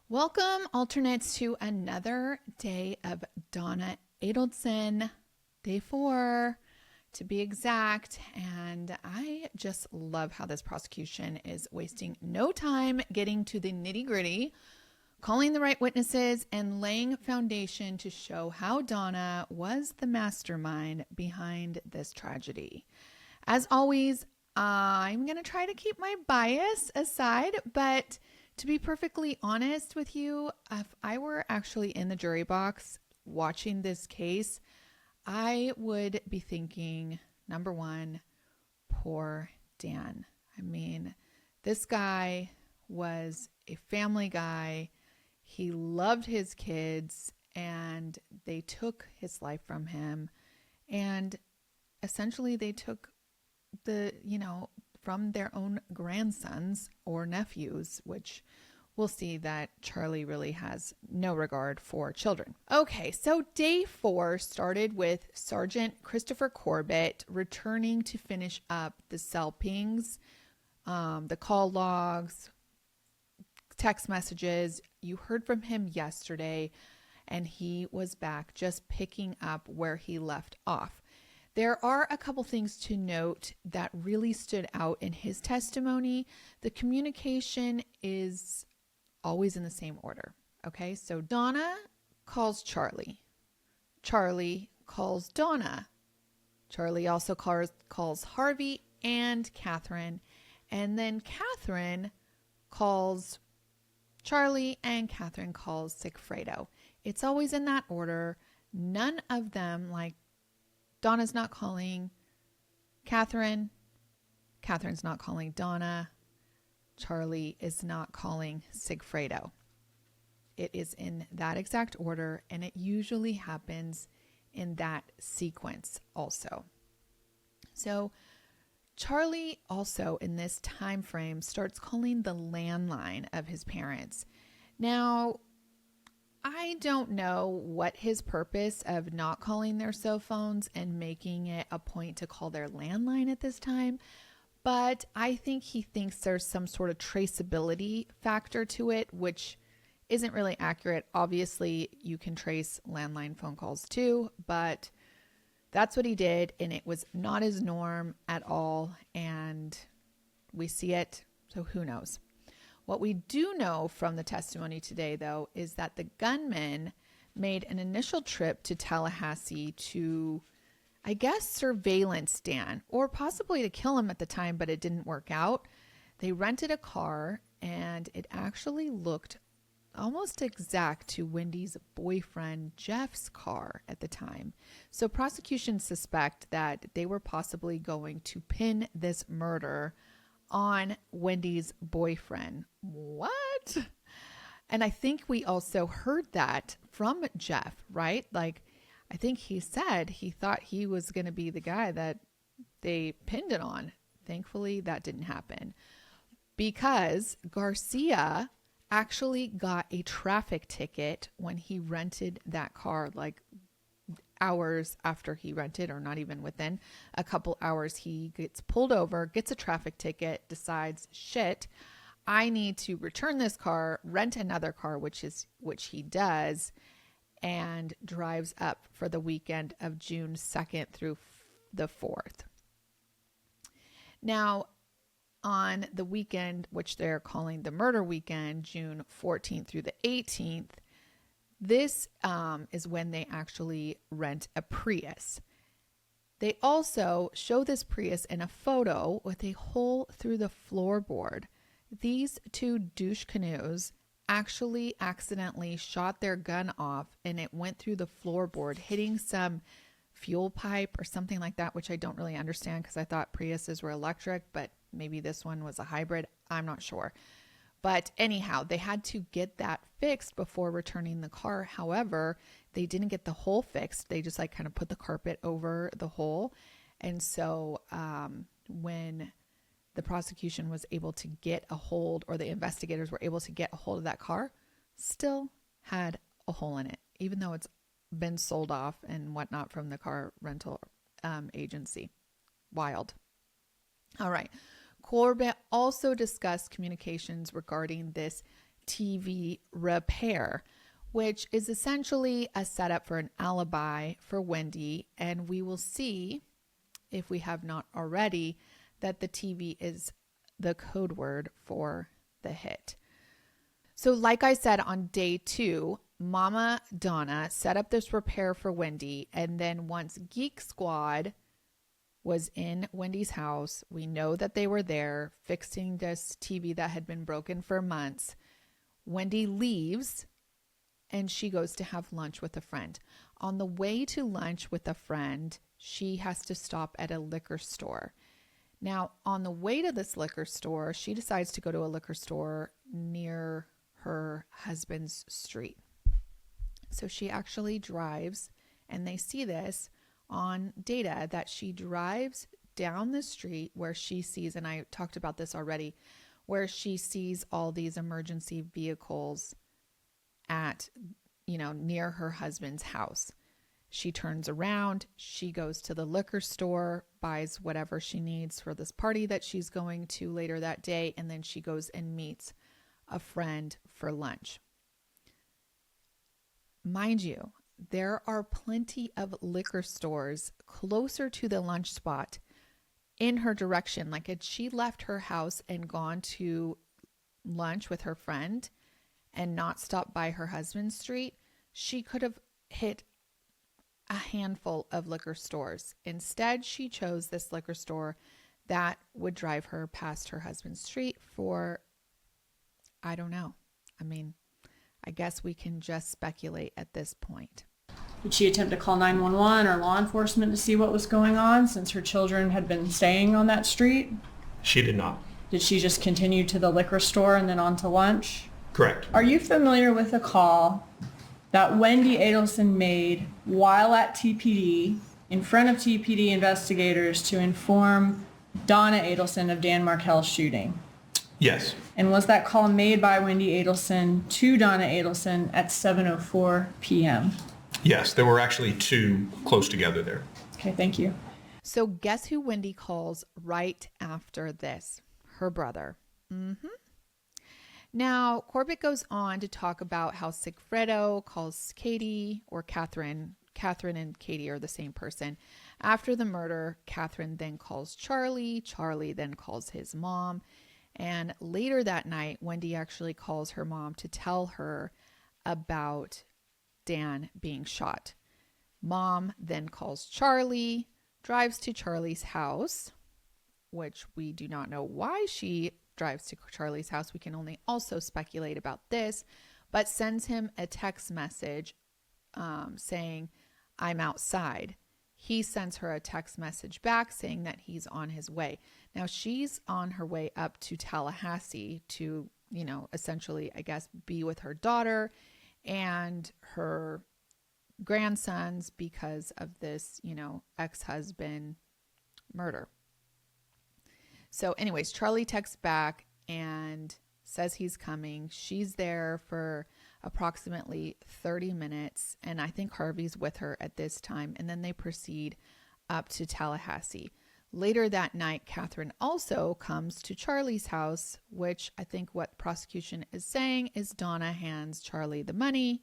Welcome, alternates, to another day of Donna Adelson, day 4 to be exact. And I just love how this prosecution is wasting no time getting to the nitty gritty, calling the right witnesses, and laying foundation to show how Donna was the mastermind behind this tragedy. As always, I'm going to try to keep my bias aside, but to be perfectly honest with you, if I were actually in the jury box watching this case, I would be thinking, number one, poor Dan. I mean, this guy was a family guy. He loved his kids, and they took his life from him. And essentially, they took from their own grandsons or nephews, which we'll see that Charlie really has no regard for children. Okay, so day 4 started with Sergeant Christopher Corbitt returning to finish up the cell pings, the call logs, text messages. You heard from him yesterday, and he was back just picking up where he left off. There are a couple things to note that really stood out in his testimony. The communication is always in the same order. Okay, so Donna calls Charlie. Charlie calls Donna. Charlie also calls Harvey and Katherine. And then Katherine calls Charlie, and Katherine calls Sigfredo. It's always in that order. None of them, like, Donna's not calling Katherine. Katherine's not calling Donna. Charlie is not calling Sigfredo. It is in that exact order, and it usually happens in that sequence also. So Charlie also in this time frame starts calling the landline of his parents. Now, I don't know what his purpose of not calling their cell phones and making it a point to call their landline at this time, but I think he thinks there's some sort of traceability factor to it, which isn't really accurate. Obviously, you can trace landline phone calls too, but that's what he did, and it was not his norm at all, and we see it, so who knows? What we do know from the testimony today, though, is that the gunman made an initial trip to Tallahassee to, I guess, surveillance Dan, or possibly to kill him at the time, but it didn't work out. They rented a car, and it actually looked almost exact to Wendi's boyfriend Jeff's car at the time. So prosecution suspect that they were possibly going to pin this murder on Wendi's boyfriend. What? And I think we also heard that from Jeff, right? Like, I think he said he thought he was going to be the guy that they pinned it on. Thankfully, that didn't happen because Garcia actually got a traffic ticket when he rented that car, like hours after he rented, or not even within a couple hours. He gets pulled over, gets a traffic ticket, decides, shit, I need to return this car, rent another car, which he does, and drives up for the weekend of June 2nd through the 4th. Now, on the weekend, which they're calling the murder weekend, June 14th through the 18th, this is when they actually rent a Prius. They also show this Prius in a photo with a hole through the floorboard. These two douche canoes actually accidentally shot their gun off, and it went through the floorboard, hitting some fuel pipe or something like that, which I don't really understand because I thought Priuses were electric, but maybe this one was a hybrid. I'm not sure. But anyhow, they had to get that fixed before returning the car. However, they didn't get the hole fixed. They just kind of put the carpet over the hole. And so when the prosecution was able to get a hold, or the investigators were able to get a hold of that car, still had a hole in it, even though it's been sold off and whatnot from the car rental agency. Wild. All right. Corbitt also discussed communications regarding this TV repair, which is essentially a setup for an alibi for Wendi. And we will see, if we have not already, that the TV is the code word for the hit. So like I said, on day 2, Mama Donna set up this repair for Wendi. And then once Geek Squad was in Wendi's house, we know that they were there fixing this TV that had been broken for months. Wendi leaves and she goes to have lunch with a friend. On the way to lunch with a friend, she has to stop at a liquor store. Now, on the way to this liquor store, she decides to go to a liquor store near her husband's street. So she actually drives, and they see this on data, that she drives down the street where she sees, and I talked about this already, where she sees all these emergency vehicles at, near her husband's house. She turns around, she goes to the liquor store, buys whatever she needs for this party that she's going to later that day, and then she goes and meets a friend for lunch. Mind you, there are plenty of liquor stores closer to the lunch spot in her direction. Like, had she left her house and gone to lunch with her friend and not stopped by her husband's street, she could have hit a handful of liquor stores. Instead, she chose this liquor store that would drive her past her husband's street for, I don't know. I mean, I guess we can just speculate at this point. Did she attempt to call 911 or law enforcement to see what was going on since her children had been staying on that street? She did not. Did she just continue to the liquor store and then on to lunch? Correct. Are you familiar with a call that Wendi Adelson made while at TPD in front of TPD investigators to inform Donna Adelson of Dan Markel's shooting? Yes. And was that call made by Wendi Adelson to Donna Adelson at 7:04 p.m.? Yes, there were actually two close together there. Okay, thank you. So guess who Wendi calls right after this? Her brother. Now, Corbitt goes on to talk about how Sigfredo calls Katie, or Katherine. Katherine and Katie are the same person. After the murder, Katherine then calls Charlie. Charlie then calls his mom. And later that night, Wendi actually calls her mom to tell her about Dan being shot. Mom then calls Charlie, drives to Charlie's house, which we do not know why she drives to Charlie's house. We can only also speculate about this, but sends him a text message saying, "I'm outside." He sends her a text message back saying that he's on his way. Now, she's on her way up to Tallahassee to, essentially, I guess, be with her daughter and her grandsons because of this, ex-husband murder. So anyways, Charlie texts back and says he's coming. She's there for approximately 30 minutes, and I think Harvey's with her at this time, and then they proceed up to Tallahassee. Later that night, Katherine also comes to Charlie's house, which I think what prosecution is saying is Donna hands Charlie the money,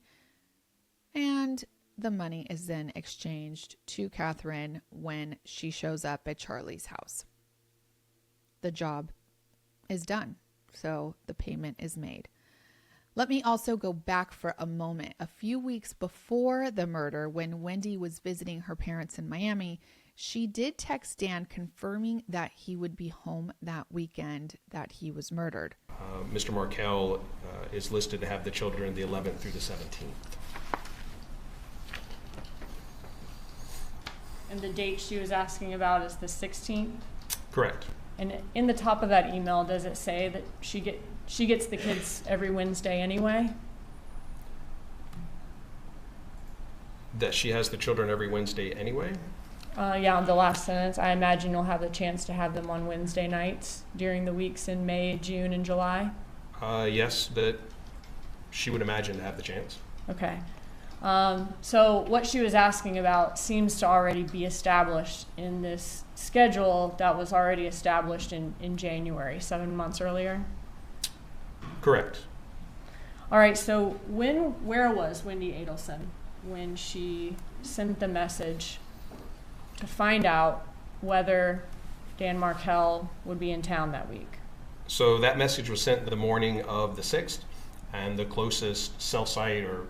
and the money is then exchanged to Katherine when she shows up at Charlie's house. The job is done, so the payment is made. Let me also go back for a moment. A few weeks before the murder, when Wendi was visiting her parents in Miami, she did text Dan confirming that he would be home that weekend that he was murdered. Mr. Markel is listed to have the children the 11th through the 17th. And the date she was asking about is the 16th? Correct. And in the top of that email, does it say that she gets the kids every Wednesday anyway? That she has the children every Wednesday anyway? Yeah, on the last sentence, I imagine you'll have the chance to have them on Wednesday nights during the weeks in May, June, and July? Yes, that she would imagine to have the chance. Okay. So what she was asking about seems to already be established in this schedule that was already established in January, 7 months earlier. Correct. All right, so where was Wendi Adelson when she sent the message to find out whether Dan Markel would be in town that week? So that message was sent the morning of the 6th, and the closest cell site or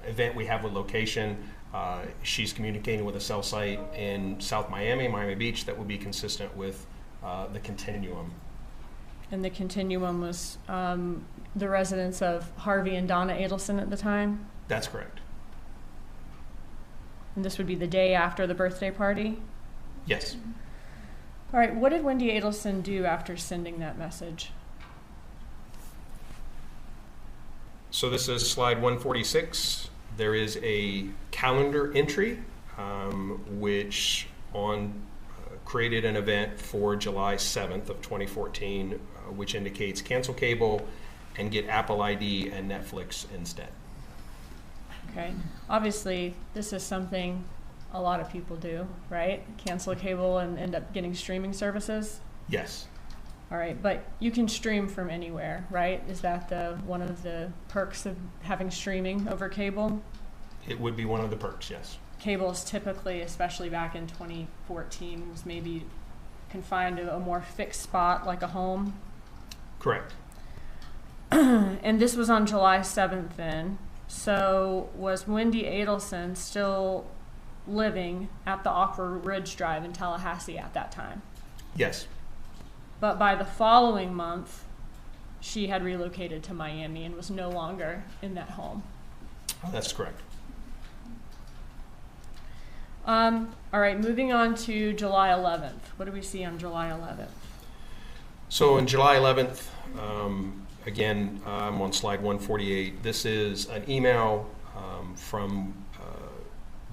event we have with location, she's communicating with a cell site in South Miami Beach, that would be consistent with the continuum. And the continuum was the residence of Harvey and Donna Adelson at the time? That's correct. And this would be the day after the birthday party? Yes. All right, what did Wendi Adelson do after sending that message? So this is slide 146. There is a calendar entry which created an event for July 7th of 2014, which indicates cancel cable and get Apple ID and Netflix instead. Okay, obviously this is something a lot of people do, right? Cancel cable and end up getting streaming services? Yes. All right, but you can stream from anywhere, right? Is that one of the perks of having streaming over cable? It would be one of the perks, yes. Cable is typically, especially back in 2014, was maybe confined to a more fixed spot like a home. Correct. And this was on July 7th then. So was Wendi Adelson still living at the Aqua Ridge Drive in Tallahassee at that time? Yes. But by the following month, she had relocated to Miami and was no longer in that home. That's correct. All right, moving on to July 11th. What do we see on July 11th? So on July 11th, again, I'm on slide 148. This is an email from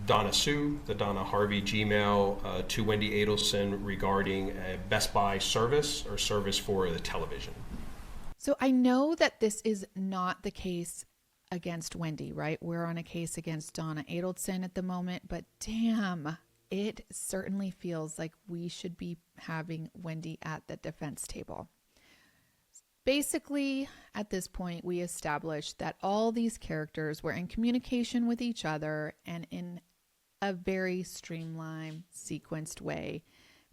Donna Sue, the Donna Harvey Gmail, to Wendi Adelson regarding a Best Buy service or service for the television. So I know that this is not the case against Wendi, right? We're on a case against Donna Adelson at the moment, but damn, it certainly feels like we should be having Wendi at the defense table. Basically, at this point, we established that all these characters were in communication with each other and in a very streamlined, sequenced way.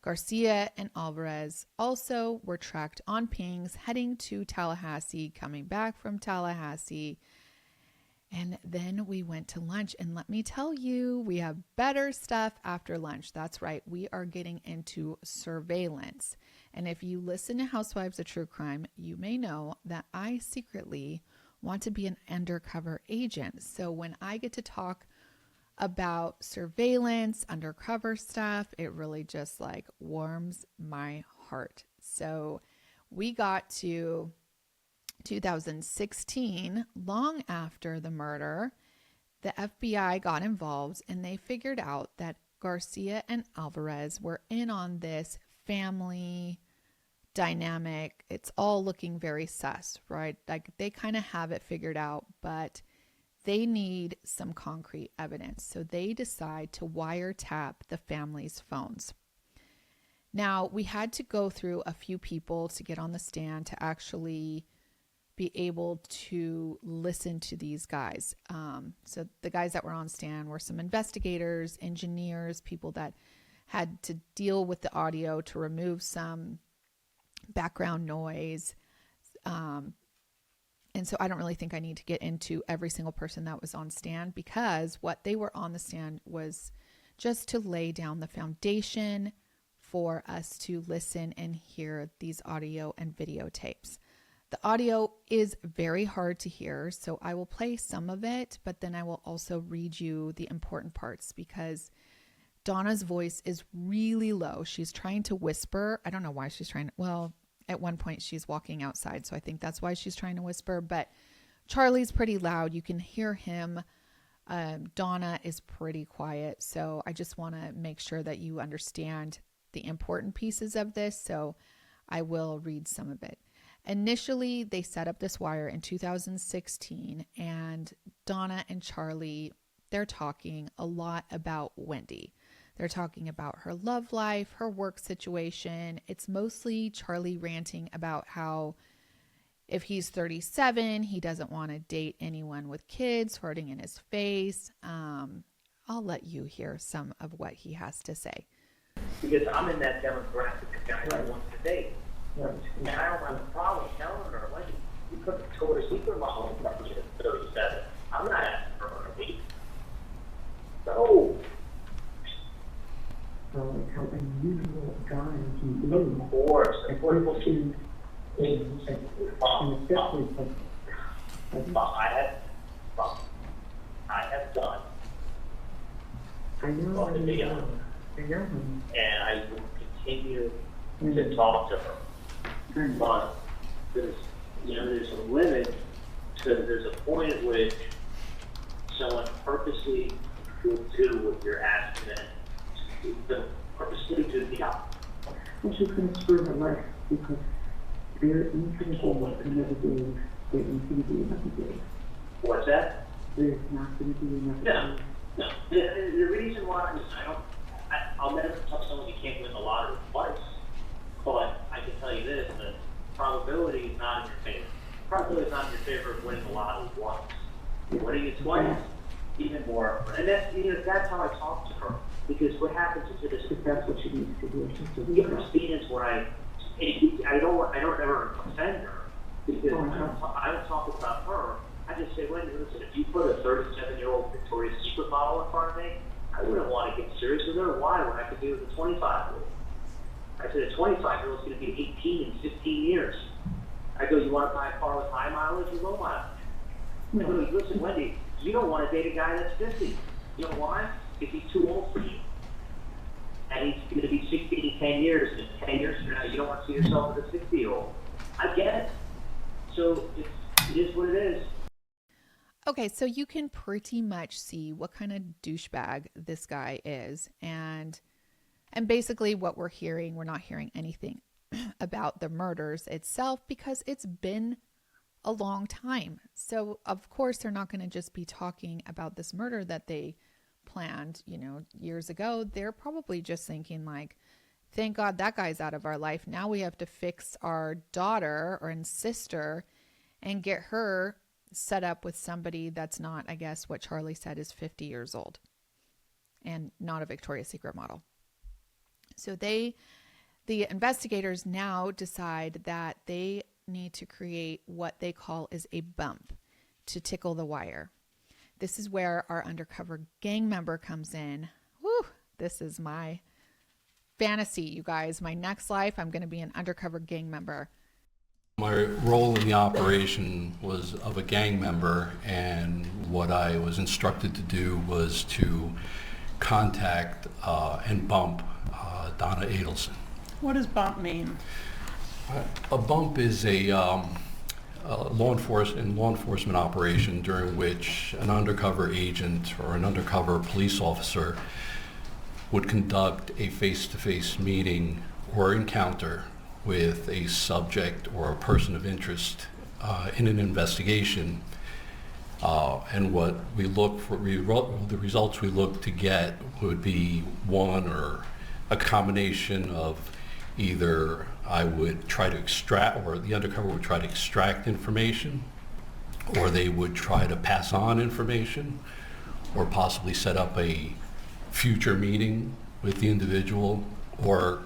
Garcia and Alvarez also were tracked on pings heading to Tallahassee, coming back from Tallahassee. And then we went to lunch. And let me tell you, we have better stuff after lunch. That's right. We are getting into surveillance. And if you listen to Housewives of True Crime, you may know that I secretly want to be an undercover agent. So when I get to talk about surveillance, undercover stuff, it really just like warms my heart. So we got to 2016, long after the murder, the FBI got involved and they figured out that Garcia and Alvarez were in on this family dynamic. It's all looking very sus, right? Like they kind of have it figured out, but they need some concrete evidence. So they decide to wiretap the family's phones. Now, we had to go through a few people to get on the stand to actually be able to listen to these guys. So the guys that were on stand were some investigators, engineers, people that had to deal with the audio to remove some background noise. And so I don't really think I need to get into every single person that was on stand, because what they were on the stand was just to lay down the foundation for us to listen and hear these audio and videotapes. The audio is very hard to hear, so I will play some of it, but then I will also read you the important parts because Donna's voice is really low. She's trying to whisper. I don't know why she's trying to, well, at one point she's walking outside, so I think that's why she's trying to whisper, but Charlie's pretty loud. You can hear him. Donna is pretty quiet, so I just want to make sure that you understand the important pieces of this, so I will read some of it. Initially, they set up this wire in 2016, and Donna and Charlie, they're talking a lot about Wendi. They're talking about her love life, her work situation. It's mostly Charlie ranting about how If he's 37, he doesn't want to date anyone with kids farting in his face. I'll let you hear some of what he has to say. Because I'm in that demographic of guy that wants to date. And I don't have a problem telling her, like, you put the Victoria's Secret model in front of you at 37. I'm not asking for her to date. No. So it's how unusual a guy can be. Of course. And people can, and especially I have done. I know, Well, to be honest. I know. And I will continue to talk to her. But there's a limit to, there's a point at which someone purposely will do what you're asking them to purposely do the opposite. And she's going to screw her life because they're infinitely another day, they're infinitely another day. What's that? There's not going to be another No. day. No. The reason why is I'll never tell someone you can't win the lottery twice. But I can tell you this, the probability is not in your favor. Probability is not in your favor of winning the lottery once. Winning it twice, even more. And that's how I talk to her. Because what happens is That's what she needs to do. you understand where I don't ever offend her. Because I don't talk about her. I just say, Wendy, listen, if you put a 37-year-old Victoria's Secret model in front of me, I wouldn't want to get serious with her. Why? When I could do it with a 25-year-old. I said, a 25-year-old is going to be 18 in 15 years. I go, you want to buy a car with high mileage or low mileage? I go, listen, Wendy, you don't want to date a guy that's 50. You know why? Because he's too old for you. And he's going to be 60 in 10 years. And 10 years from now, you don't want to see yourself as a 60-year-old. I get it. So it is what it is. Okay, so you can pretty much see what kind of douchebag this guy is. And basically what we're hearing, we're not hearing anything about the murders itself because it's been a long time. So of course they're not going to just be talking about this murder that they planned, years ago. They're probably just thinking like, thank God that guy's out of our life. Now we have to fix our daughter and sister and get her set up with somebody that's not, I guess what Charlie said is 50 years old and not a Victoria's Secret model. So the investigators now decide that they need to create what they call is a bump to tickle the wire. This is where our undercover gang member comes in. Woo, this is my fantasy, you guys. My next life, I'm going to be an undercover gang member. My role in the operation was of a gang member, and what I was instructed to do was to contact and bump Donna Adelson. What does bump mean? A bump is a law enforcement operation during which an undercover agent or an undercover police officer would conduct a face-to-face meeting or encounter with a subject or a person of interest in an investigation. And what we look for, the results we look to get would be one or a combination of either I would try to extract, or the undercover would try to extract information, or they would try to pass on information, or possibly set up a future meeting with the individual, or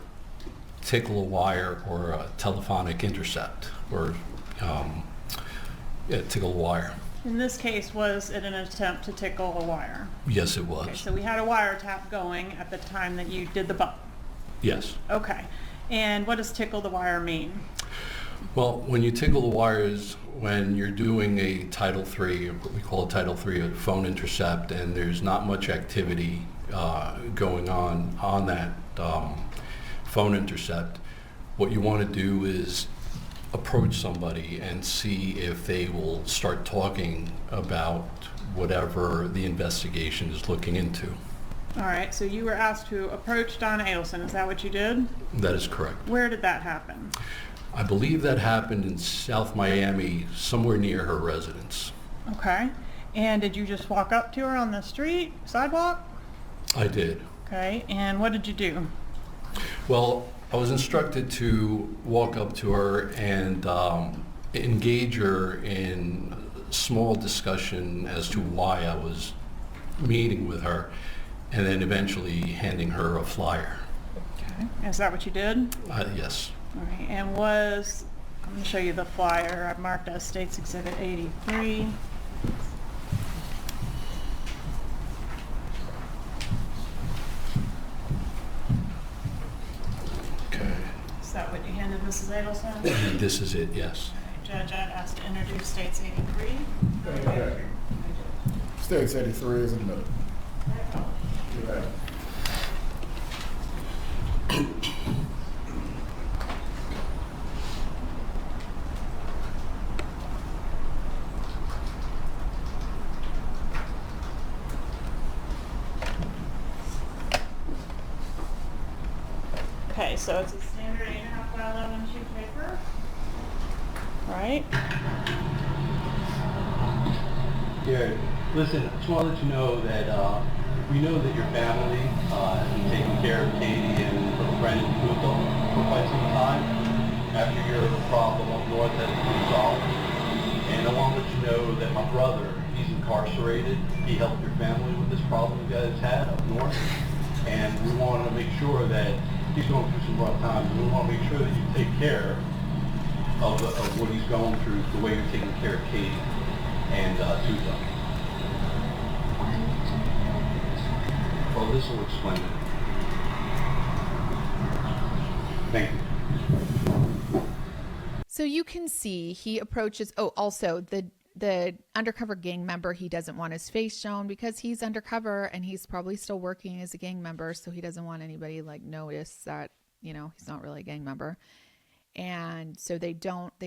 tickle a wire or a telephonic intercept, or tickle a wire. In this case, was it an attempt to tickle a wire? Yes, it was. Okay, so we had a wiretap going at the time that you did the bump. Yes. Okay. And what does tickle the wire mean? Well, when you tickle the wires, when you're doing a Title III, what we call a Title III, a phone intercept, and there's not much activity going on that phone intercept, what you want to do is approach somebody and see if they will start talking about whatever the investigation is looking into. All right, so you were asked to approach Donna Adelson. Is that what you did? That is correct. Where did that happen? I believe that happened in South Miami, somewhere near her residence. Okay. And did you just walk up to her on the street, sidewalk? I did. Okay. And what did you do? Well, I was instructed to walk up to her and engage her in small discussion as to why I was meeting with her, and then eventually handing her a flyer. Okay. Is that what you did? Yes. All right. And I'm going to show you the flyer. I've marked as States Exhibit 83. Okay. Is that what you handed Mrs. Adelson? This is it, yes. Judge, I'd ask to introduce States 83. Okay. States 83 is admitted. Yeah. Okay, so it's a standard 8.5 by 11 sheet of paper. Right? Yeah, listen, I just want to let you know that we know that your family has been taking care of Katie and her friend Puto for quite some time after your problem up north has been resolved. And I want to let you know that my brother, he's incarcerated. He helped your family with this problem you guys had up north. And we want to make sure that he's going through some rough times. And we want to make sure that you take care of what he's going through, the way you're taking care of Katie and Tuzo. Well, this will explain it. Thank you. So you can see he approaches, oh, also the undercover gang member, he doesn't want his face shown because he's undercover and he's probably still working as a gang member. So he doesn't want anybody like notice that, you know, he's not really a gang member. And so they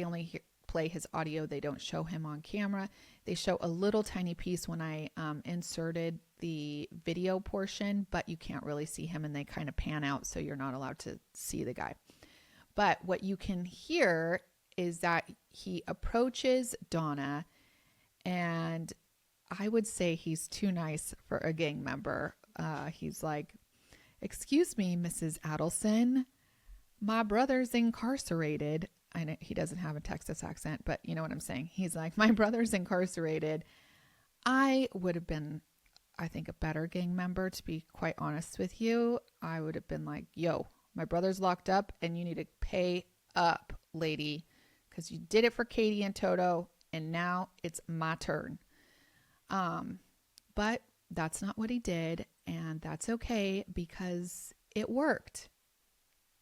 only play his audio. They don't show him on camera. They show a little tiny piece when I inserted the video portion, but you can't really see him and they kind of pan out. So you're not allowed to see the guy. But what you can hear is that he approaches Donna, and I would say he's too nice for a gang member. He's like, "Excuse me, Mrs. Adelson, my brother's incarcerated." I know he doesn't have a Texas accent, but you know what I'm saying. He's like, "My brother's incarcerated." I would have been, I think, a better gang member, to be quite honest with you. I would have been like, "Yo, my brother's locked up and you need to pay up, lady, because you did it for Katie and Toto and now it's my turn." But that's not what he did, and that's okay because it worked.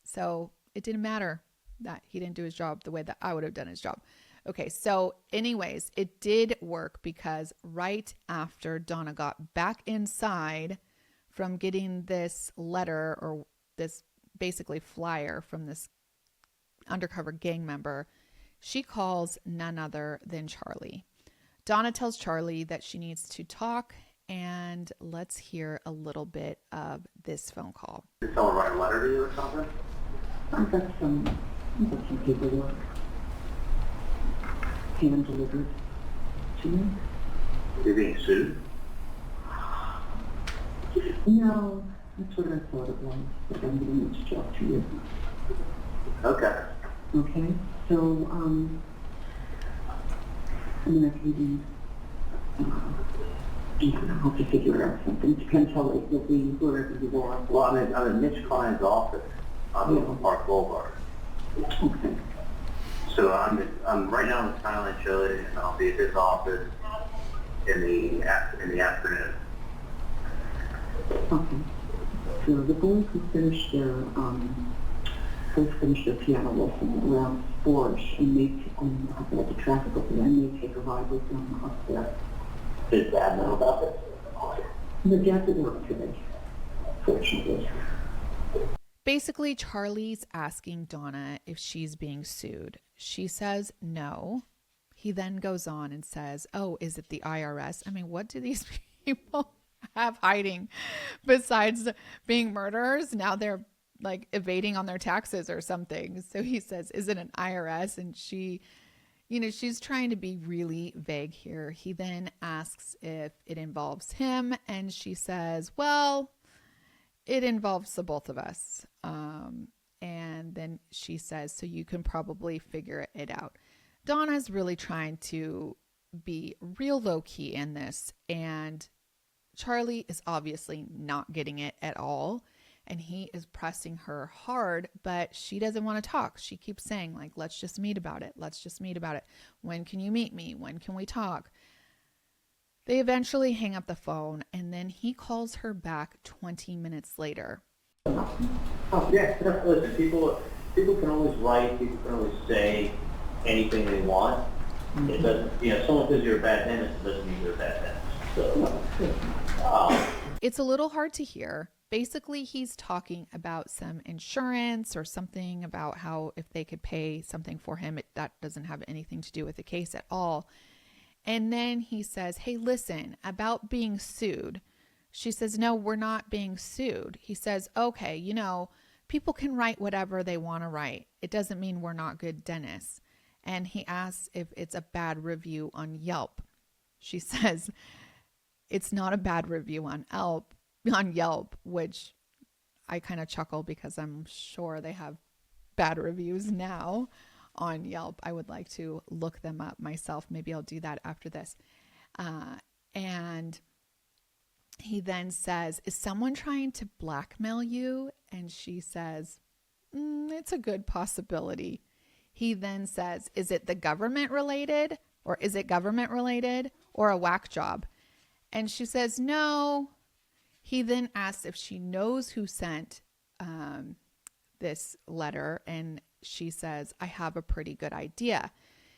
So it didn't matter that he didn't do his job the way that I would have done his job. Okay, so anyways, it did work because right after Donna got back inside from getting this letter, or this basically flyer from this undercover gang member, she calls none other than Charlie. Donna tells Charlie that she needs to talk, and let's hear a little bit of this phone call. Did someone write a letter to you or something? I've got some paperwork hand delivered to me. You're being sued? No, that's what I thought it was, but I'm going to talk to you. Okay. Okay, so, I'm going to be, I don't know how to figure out something. Depends how late you'll be, wherever you are. Well, I'm in Mitch Klein's office on Oakland Park Boulevard. Okay. So I'm right now in Thailand, Chile, and I'll be at his office in the afternoon. Okay. So the boys who finished their, piano lesson around 4-ish, and I've got the traffic over there, and they take a ride with them up there. Did Dad know about this? The dad at work today, fortunately. Basically, Charlie's asking Donna if she's being sued. She says no. He then goes on and says, "Oh, is it the IRS?" I mean, what do these people have hiding besides being murderers? Now they're like evading on their taxes or something. So he says, "Is it an IRS?" And she, she's trying to be really vague here. He then asks if it involves him, and she says, "Well, it involves the both of us." And then she says, "So you can probably figure it out." Donna's really trying to be real low key in this, and Charlie is obviously not getting it at all, and he is pressing her hard, but she doesn't want to talk. She keeps saying, like, let's just meet about it. Let's just meet about it. When can you meet me? When can we talk? They eventually hang up the phone, and then he calls her back 20 minutes later. Oh, yeah, listen, people can always write, people can always say anything they want. It doesn't, you know, someone says you're a bad dentist, it doesn't mean you're a bad dentist. So, It's a little hard to hear. Basically, he's talking about some insurance or something about how if they could pay something for him, that doesn't have anything to do with the case at all. And then he says, hey, listen, about being sued. She says, no, we're not being sued. He says, okay, you know, people can write whatever they want to write. It doesn't mean we're not good dentists. And he asks if it's a bad review on Yelp. She says, it's not a bad review on Yelp, which I kind of chuckle because I'm sure they have bad reviews now on Yelp. I would like to look them up myself. Maybe I'll do that after this. And he then says, is someone trying to blackmail you? And she says, it's a good possibility. He then says, is it the government related, or is it government related or a whack job? And she says, no. He then asks if she knows who sent this letter, and she says, I have a pretty good idea.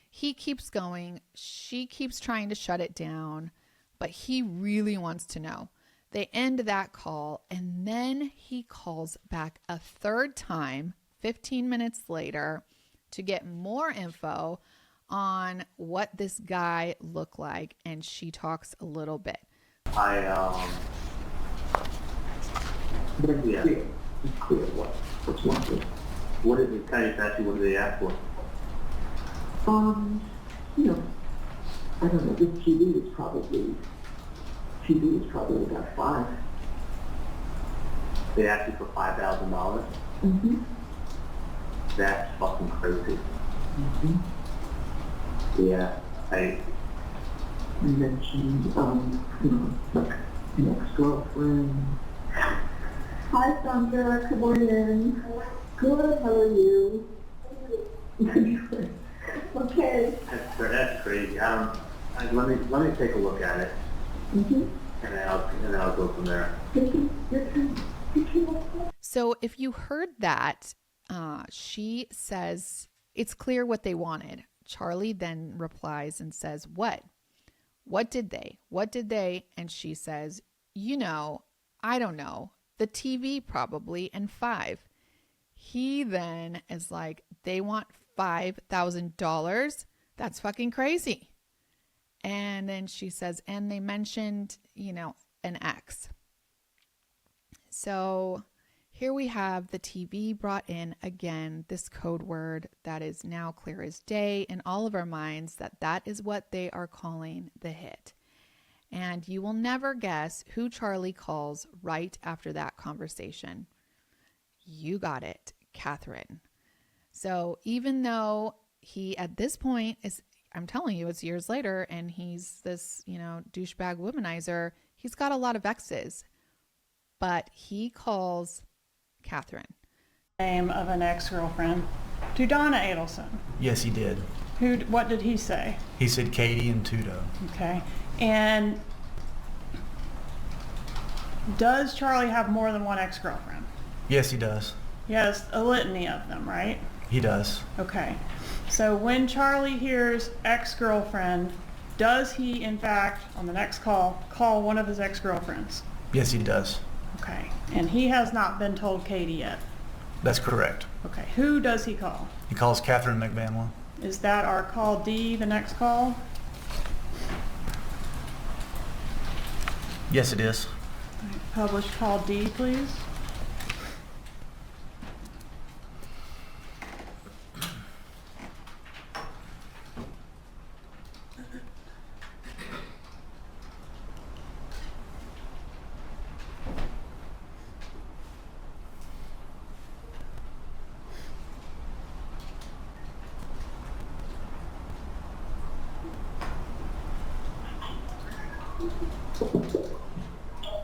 He keeps going. She keeps trying to shut it down, but he really wants to know. They end that call, and then he calls back a third time, 15 minutes later, to get more info on what this guy looked like, and she talks a little bit. yeah. It's clear what's wanted. What is it, kind of ask you, what do they ask for? You know, I don't know, this TV is probably about 5. They ask you for $5,000? Mm-hmm. That's fucking crazy. Mm-hmm. Yeah, I mentioned, you know, like an ex-girlfriend. Hi, Sandra. Good morning. Good. How are you? Okay. that's crazy. Let me take a look at it, Mm-hmm. and then I'll go from there. So if you heard that, she says, it's clear what they wanted. Charlie then replies and says, what? What did they? What did they? And she says, you know, I don't know. The TV probably, and 5. He then is like, they want $5,000? That's fucking crazy. And then she says, and they mentioned, you know, an ex. So here we have the TV brought in again, this code word that is now clear as day in all of our minds, that is what they are calling the hit. And you will never guess who Charlie calls right after that conversation. You got it, Katherine. So even though he at this point is, I'm telling you, it's years later, and he's this, you know, douchebag womanizer, he's got a lot of exes, but he calls Katherine. Name of an ex-girlfriend to Donna Adelson. Yes, he did. What did he say? He said Katie and Tudo. Okay. And does Charlie have more than one ex-girlfriend? Yes, he does. He has a litany of them, right? He does. Okay. So when Charlie hears ex-girlfriend, does he, in fact, on the next call one of his ex-girlfriends? Yes, he does. Okay. And he has not been told Katie yet? That's correct. Okay. Who does he call? He calls Katherine Magbanua. Is that our call D, the next call? Yes, it is. All right, publish call D, please.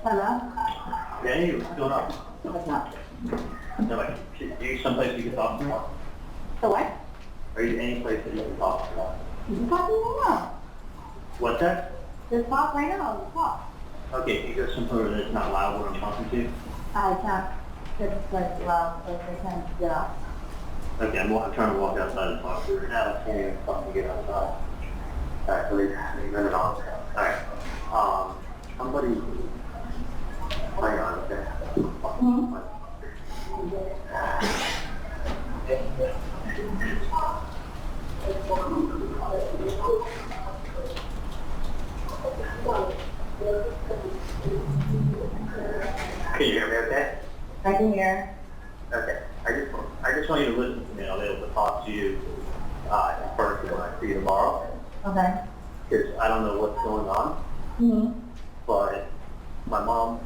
Hello? Danny, what's going on? What's up? No, like, are you someplace you can talk to me? So what? Are you any place that you can talk to me? You can talk right now. What's that? Just talk right now. Just talk. Okay, can you go somewhere that's not loud when I'm talking to you? I can't. It's like loud, so I can't get off. Okay, I'm trying to walk outside and talk to you right now. I can't even fucking get outside. Alright, leave it on. Alright. Somebody... Hang on, okay. Mm-hmm. Can you hear me okay? I can hear. Okay. I just want you to listen to me. I'll be able to talk to you in person when I see you tomorrow. Okay. Because I don't know what's going on, Mm-hmm. but my mom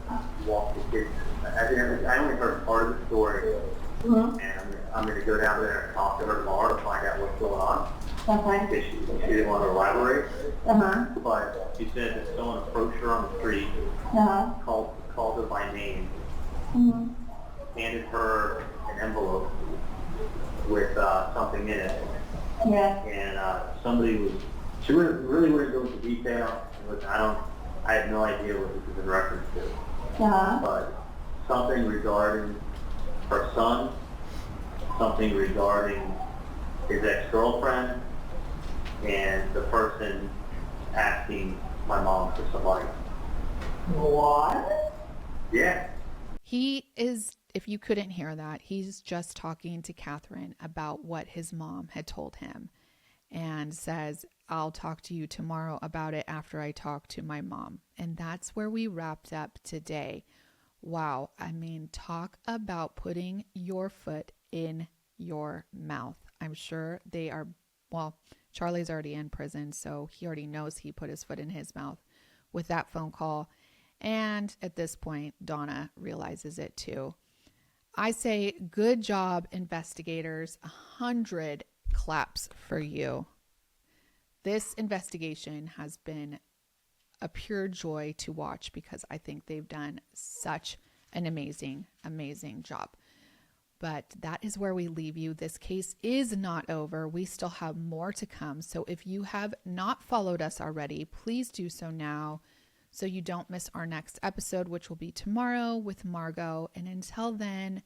walked the kids. I only heard part of the story, Mm-hmm. and I'm going to go down there and talk to her tomorrow to find out what's going on. Okay. Because she didn't want to elaborate, Uh-huh. but she said that someone approached her on the street, Uh-huh. called her by name, Mm-hmm. handed her an envelope with something in it, Yeah. and somebody was, she really wouldn't go into detail. I have no idea what this is in reference to, Uh-huh. but something regarding her son, something regarding his ex-girlfriend, and the person asking my mom for some money. What? Yeah. He is, if you couldn't hear that, he's just talking to Katherine about what his mom had told him and says, I'll talk to you tomorrow about it after I talk to my mom. And that's where we wrapped up today. Wow. I mean, talk about putting your foot in your mouth. I'm sure they are, well, Charlie's already in prison, so he already knows he put his foot in his mouth with that phone call. And at this point, Donna realizes it too. I say, good job, investigators. 100 claps for you. This investigation has been a pure joy to watch because I think they've done such an amazing, amazing job. But that is where we leave you. This case is not over. We still have more to come. So if you have not followed us already, please do so now so you don't miss our next episode, which will be tomorrow with Margot. And until then,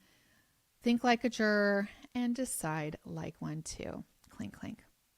think like a juror and decide like one too. Clink, clink.